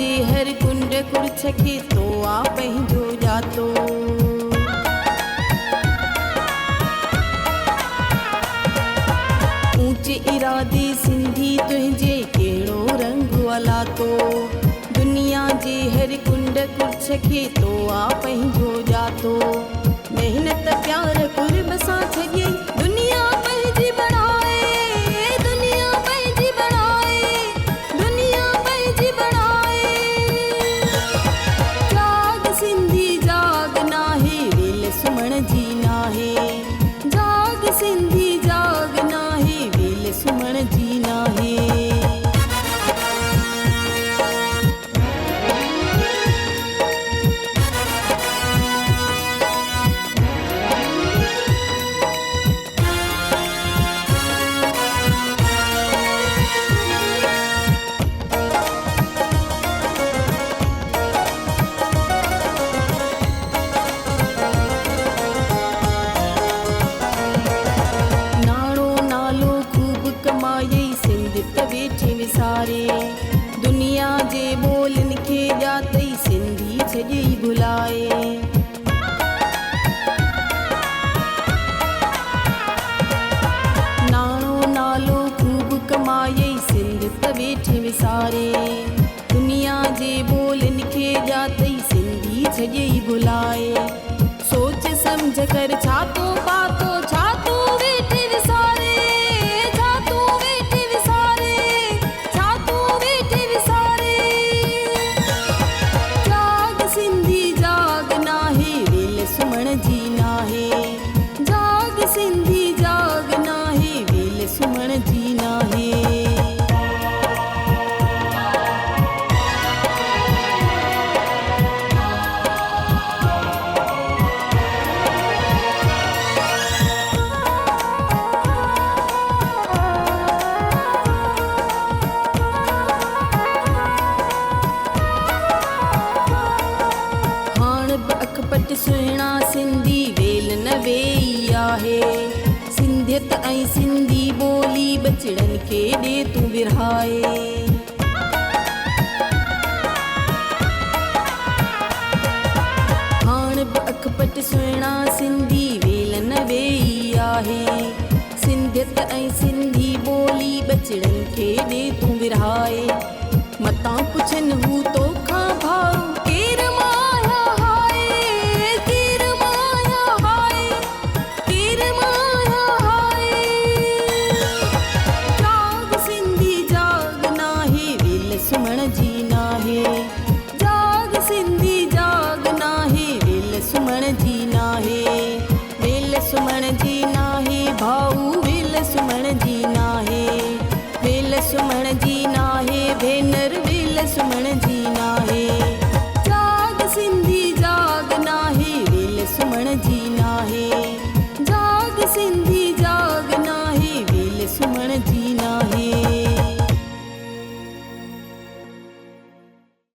जे हर कुंड कुर्छ खे तो आ पंहिंजो जातो। ऊंचे इरादे सिंधी तुंहिंजे कहिड़ो रंग वलातो। दुनिया जे हर कुंड कुर्छ खे तो आ पंहिंजो जातो। मेहनत प्यार कुर्ब सां छॾियई दुनिया पंहिंजी बणाए। दुनिया पंहिंजी बणाए। दुनिया पंहिंजी बणाए। जाग सिंधी जाग नाहे वेल सुम्हण जी नाहे। जाग सिंधी जाग नाहे वेल सुम्हण जी नाहे। वेठे विसारे दुनिया जे ॿोलियुनि खे ॼातई सिंधी छॾई भुलाए। नाणो नालो ख़ूब कमायई सिंध त वेठे विसारे। दुनिया जे ॿोलियुनि खे ॼातई सिंधी छॾई भुलाए। सोच सम्झ कर छा तो पातो छा तूं वेठे विसारे। जी नाहे जाग सिंधी जाग नाहे वेल सुम्हण जी नाहे। हाण बि अखपट सुहिणा सिंधी वेल न वेई आहे। सिंधियत ऐं सिंधी ॿोली बचड़नि खे ॾे तूं विरहाए। हाण बि अखपट सुहिणा सिंधी वेल न वेई आहे। सिंधियत ऐं सिंधी ॿोली बचड़नि खे ॾे तूं विरहाए। मतां पुछनि हू तोखां भाऊ